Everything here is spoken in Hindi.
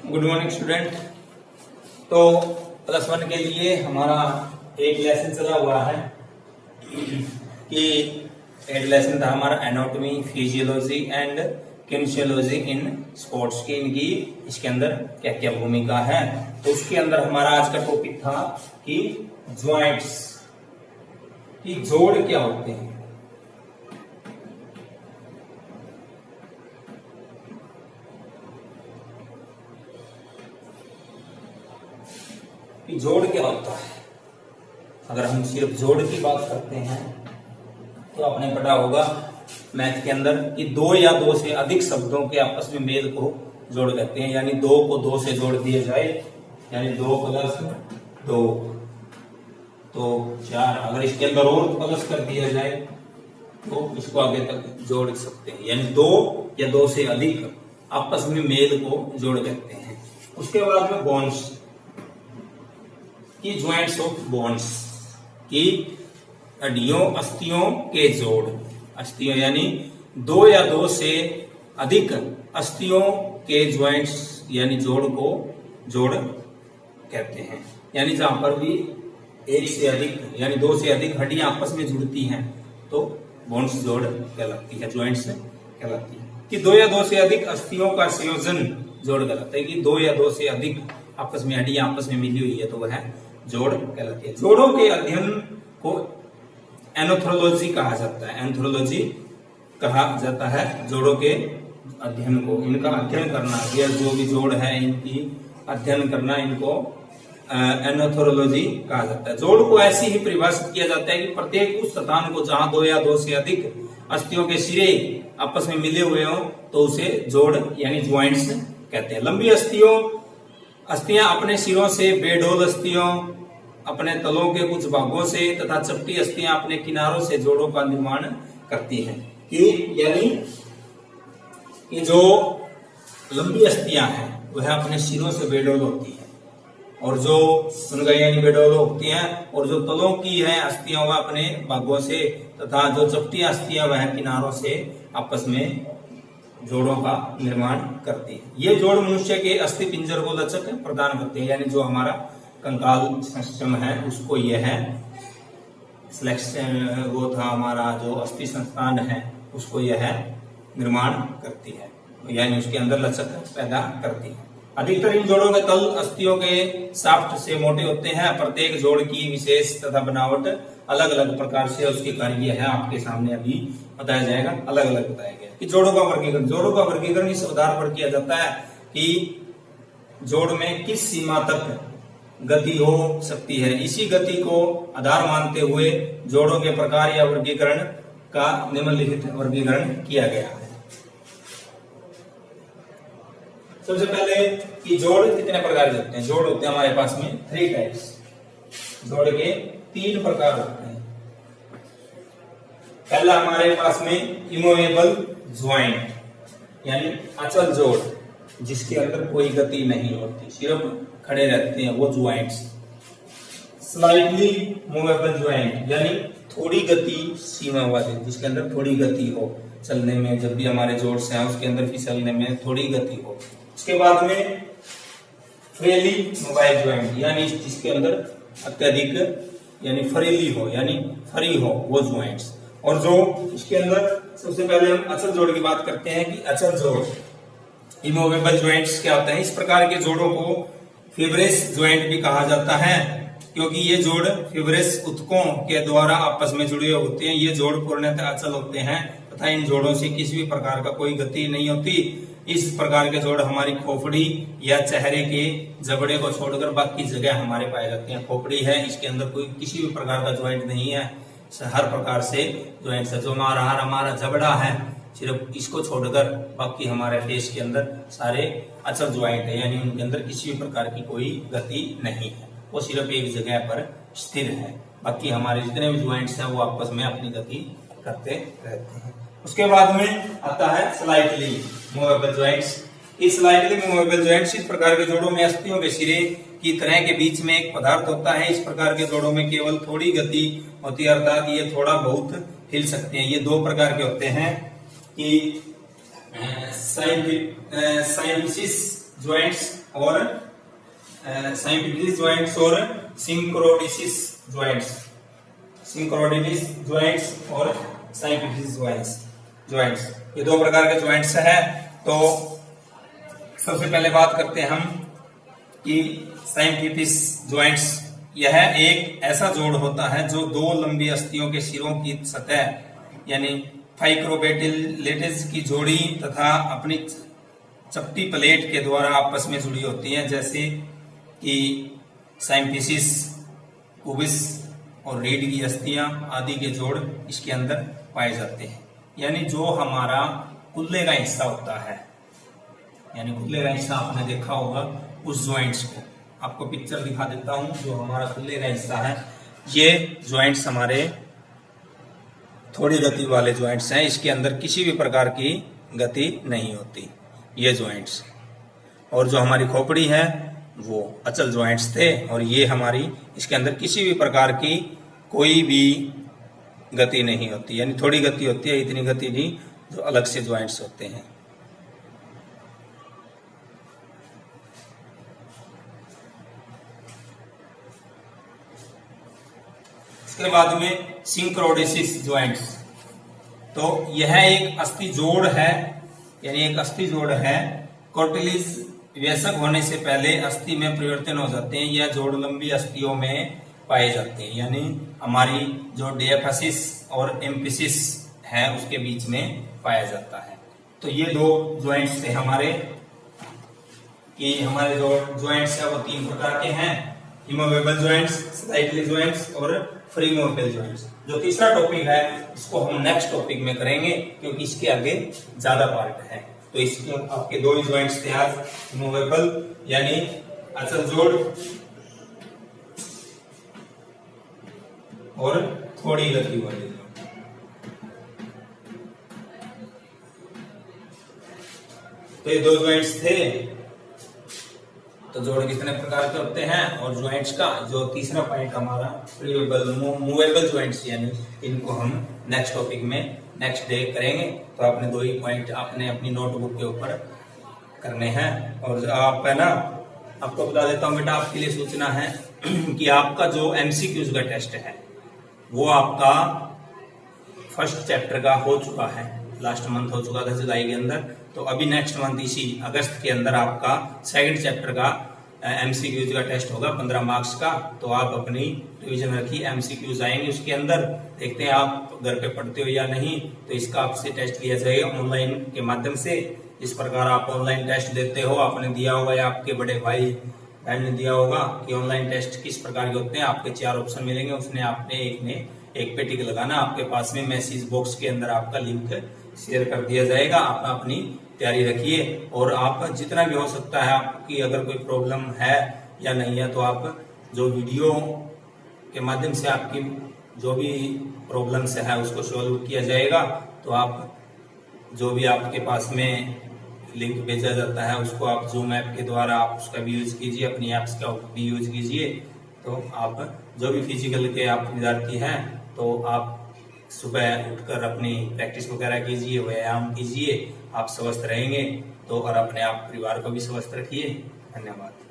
Good morning student. तो प्लस वन के लिए हमारा एक लेसन चला हुआ है कि एक लेसन था हमारा anatomy, physiology and kinesiology in sports की, इनकी इसके अंदर क्या क्या भूमिका है। तो उसके अंदर हमारा आज का टॉपिक था कि ज्वाइंट्स की जोड़ क्या होते हैं। कि जोड़ क्या होता है। अगर हम सिर्फ जोड़ की बात करते हैं तो आपने पढ़ा होगा मैथ के अंदर कि दो या दो से अधिक शब्दों के आपस में मेल को जोड़ कहते हैं, यानी दो को दो से जोड़ दिया जाए, यानी 2 + 2 तो 4। अगर इसके अंदर और प्लस कर दिया जाए तो इसको आगे तक जोड़ सकते हैं, यानी 2 या 2 से अधिक आपस में मेल को जोड़ कहते हैं। उसके बाद में बॉन्ड्स की, ज्वाइंट्स ऑफ बोन्स की हड्डियों अस्थियों के जोड़, अस्थियों यानी 2 या 2 से अधिक अस्थियों के ज्वाइंट्स यानी जोड़ को जोड़ कहते हैं। यानी जहां पर भी एक से अधिक यानी 2 से अधिक हड्डियां आपस में जुड़ती हैं तो बोन्स जोड़ कहलाती है, ज्वाइंट्स कहलाती है। कि 2 या 2 से अधिक अस्थियों का संयोजन जोड़ कहलाता है, कि 2 या 2 से अधिक आपस में हड्डियां आपस में मिली हुई है तो वह जोड़ कहलाती है। जोड़ों के अध्ययन को एनाथ्रोलॉजी कहा जाता है, एंथ्रोलॉजी कहा जाता है जोड़ों के अध्ययन को, इनका अध्ययन करना, ये जो भी जोड़ है इनकी अध्ययन करना, इनको एनाथ्रोलॉजी कहा जाता है। जोड़ को ऐसी ही परिभाषित किया जाता है कि प्रत्येक उस स्थान को जहां 2 या 2 से अधिक अस्थियों के सिरे आपस में मिले हुए हो तो उसे जोड़ यानी ज्वाइंट्स कहते हैं। लंबी अस्थियां अपने सिरों से, बेडोल अस्थियों अपने तलों के कुछ भागों से तथा चपटी अस्थियां अपने किनारों से जोड़ों का निर्माण करती हैं। कि यानी कि जो लंबी अस्थियां हैं वह अपने सिरों से बेडोल होती है, और जो यानी बेडोल होती हैं, और जो तलों की है अस्थियां वह अपने भागों से तथा जो चपटी अस्थियां वह किनारों से आपस में जोड़ों का निर्माण करती है। ये जोड़ मनुष्य के अस्थि पिंजर को लचक प्रदान करते हैं, यानी जो हमारा कंकाल सिस्टम है उसको यह है सिलेक्शन, वो था हमारा जो अस्थि संस्थान है उसको यह निर्माण करती है, यानी उसके अंदर लचक पैदा करती है। अधिकतर इन जोड़ों के तल अस्थियों के शाफ्ट से मोटे होते हैं। प्रत्येक जोड़ की विशेष तथा बनावट अलग अलग प्रकार से उसके कार्य है आपके सामने अभी बताया जाएगा, अलग अलग बताया गया। कि जोड़ों का वर्गीकरण, जोड़ों का वर्गीकरण इस आधार पर किया जाता है कि जोड़ में किस सीमा तक गति हो सकती है। इसी गति को आधार मानते हुए जोड़ों के प्रकार या वर्गीकरण का निम्नलिखित वर्गीकरण किया गया है। सबसे पहले कि जोड़ कितने प्रकार के होते हैं। जोड़ होते हैं हमारे पास में 3 टाइप्स, जोड़ के 3 प्रकार होते हैं। पहला हमारे पास में इमूवेबल ज्वाइंट यानी अचल जोड़, जिसके अंदर कोई गति नहीं होती, सिर्फ खड़े रहते हैं, वो ज्वाइंट्स। स्लाइटली मूवेबल ज्वाइंट यानी थोड़ी गति सीमा वाले, जिसके अंदर थोड़ी गति हो चलने में, जब भी हमारे जोड़ से हैं उसके अंदर फिसलने में थोड़ी गति हो। उसके बाद में फ्रीली मोबाइल ज्वाइंट यानी जिसके अंदर अत्यधिक यानी फ्रीली हो, यानी फ्री हो, वो ज्वाइंट्स। और जो इसके अंदर सबसे पहले हम अचल जोड़ की बात करते हैं कि अचल जोड़ इमूवेबल ज्वाइंट्स क्या होते हैं। इस प्रकार के जोड़ों को फिब्रेस ज्वाइंट भी कहा जाता है, क्योंकि ये जोड़ फिब्रेस ऊतकों के द्वारा आपस में जुड़े होते हैं। ये जोड़ पूर्णतः अचल होते हैं तथा इन जोड़ों से किसी भी प्रकार का कोई गति नहीं होती। इस प्रकार के जोड़ हमारी खोपड़ी या चेहरे के जबड़े को छोड़कर बाकी जगह हमारे पाए जाते हैं। खोपड़ी है, इसके अंदर कोई किसी भी प्रकार का ज्वाइंट नहीं है, हर प्रकार से ज्वाइंट्स है। जो हमारा जबड़ा है सिर्फ इसको छोड़कर बाकी हमारे फेस के अंदर सारे अचल ज्वाइंट है, यानी उनके अंदर किसी भी प्रकार की कोई गति नहीं है, वो सिर्फ एक जगह पर स्थिर है। बाकी हमारे जितने भी ज्वाइंट्स हैं वो आपस में अपनी गति करते रहते हैं। उसके बाद में आता है स्लाइटली मूवेबल ज्वाइंट्स। इस स्लाइटली मूवेबल ज्वाइंट्स इस प्रकार के जोड़ों में अस्थियों के सिरे की तरह के बीच में एक पदार्थ होता है। इस प्रकार के जोड़ों में केवल थोड़ी गति होती है, अर्थात ये थोड़ा बहुत हिल सकते हैं। ये 2 प्रकार के होते हैं कि साइंटिसिस ज्वाइंट्स और साइम्फिसिस ज्वाइंट्स और सिंक्रोडिसिस ज्वाइंट्स, सिंक्रोडिसिस ज्वाइंट्स और साइम्फिसिस ज्वाइंट्स, ये दो प्रकार के ज्वाइंट्स हैं। तो सबसे पहले बात करते हैं हम कि साइम्फिसिस ज्वाइंट्स, यह एक ऐसा जोड़ होता है जो दो लंबी अस्थियों के सिरों की सतह यानी फाइक्रोबेटिलेटेज की जोड़ी तथा अपनी चपटी प्लेट के द्वारा आपस में जुड़ी होती हैं, जैसे कि साइम्फिसिस, पुबिस और रीढ़ की अस्थियां आदि के जोड़ इसके अंदर पाए जाते हैं। यानी जो हमारा कुल्ले का हिस्सा होता है, यानी कुल्ले का हिस्सा आपने देखा होगा उस ज्वाइंट्स को, आपको पिक्चर दिखा देता हूं, जो हमारा कुल्ले का हिस्सा है, ये ज्वाइंट्स हमारे थोड़ी गति वाले ज्वाइंट्स हैं। इसके अंदर किसी भी प्रकार की गति नहीं होती, ये ज्वाइंट्स। और जो हमारी खोपड़ी है वो अचल ज्वाइंट्स थे, और ये हमारी, इसके अंदर किसी भी प्रकार की कोई भी गति नहीं होती, यानी थोड़ी गति होती है, इतनी गति नहीं, जो अलग से ज्वाइंट्स होते हैं। इसके बाद में सिंक्रोडिसिस ज्वाइंट्स, तो यह एक अस्थि जोड़ है, यानी एक अस्थि जोड़ है। कार्टिलेज वयस्क होने से पहले अस्थि में परिवर्तन हो जाते हैं। यह जोड़ लंबी अस्थियों में पाए जाते हैं, यानी हमारी जो डियाफिसिस और एम्फिसिस है उसके बीच में पाया जाता है। तो ये दो ज्वाइंट्स थे हमारे, कि हमारे जो ज्वाइंट्स है वो तीन प्रकार के हैं, इमूवेबल ज्वाइंट्स, स्लाइटली ज्वाइंट्स और फ्री मूवेबल ज्वाइंट्स। जो तीसरा टॉपिक है इसको हम नेक्स्ट टॉपिक में करेंगे, क्योंकि इसके आगे ज्यादा पार्ट है। तो इसके आपके दो ही ज्वाइंट्स थे आज, मूवेबल यानी अचल जोड़ और थोड़ी गति वाले। तो ये दो ज्वाइंट्स थे। तो जोड़ कितने प्रकार के होते हैं, और ज्वाइंट्स का जो तीसरा पॉइंट हमारा मूवेबल ज्वाइंट्स, यानी इनको हम नेक्स्ट टॉपिक में नेक्स्ट डे करेंगे। तो आपने दो ही पॉइंट आपने अपनी नोटबुक के ऊपर करने हैं। और आप है ना, आपको बता देता हूँ बेटा, आपके लिए सूचना है कि आपका जो एमसीक्यूज का टेस्ट है वो आपका फर्स्ट चैप्टर का हो चुका है, लास्ट मंथ हो चुका था जुलाई के अंदर। तो अभी नेक्स्ट मंथ इसी अगस्त के अंदर आपका सेकंड चैप्टर का एमसीक्यूज का टेस्ट होगा 15 मार्क्स का। तो आप अपनी रिवीजन रखिए, एमसीक्यूज आएंगे उसके अंदर, देखते हैं आप घर पे पढ़ते हो या नहीं। तो इसका आपसे टेस्ट लिया जाएगा ऑनलाइन के माध्यम से। इस प्रकार आप ऑनलाइन टेस्ट देते हो, आपने दिया होगा या आपके बड़े भाई बहन ने दिया होगा कि ऑनलाइन टेस्ट किस प्रकार के होते हैं। आपके 4 ऑप्शन मिलेंगे, उसने आपने एक पे टिक लगाना। आपके पास में मैसेज बॉक्स के अंदर आपका लिंक शेयर कर दिया जाएगा। आप अपनी तैयारी रखिए, और आप जितना भी हो सकता है, आपकी अगर कोई प्रॉब्लम है या नहीं है तो आप जो वीडियो के माध्यम से आपकी जो भी प्रॉब्लम्स है उसको सॉल्व किया जाएगा। तो आप जो भी आपके पास में लिंक भेजा जाता है उसको आप जूम ऐप के द्वारा आप उसका भी यूज कीजिए, अपनी ऐप्स का भी यूज कीजिए। तो आप जो भी फिजिकल के आप विद्यार्थी हैं तो आप सुबह उठकर अपनी प्रैक्टिस वगैरह कीजिए, व्यायाम कीजिए, आप स्वस्थ रहेंगे। तो और अपने आप परिवार को भी स्वस्थ रखिए। धन्यवाद।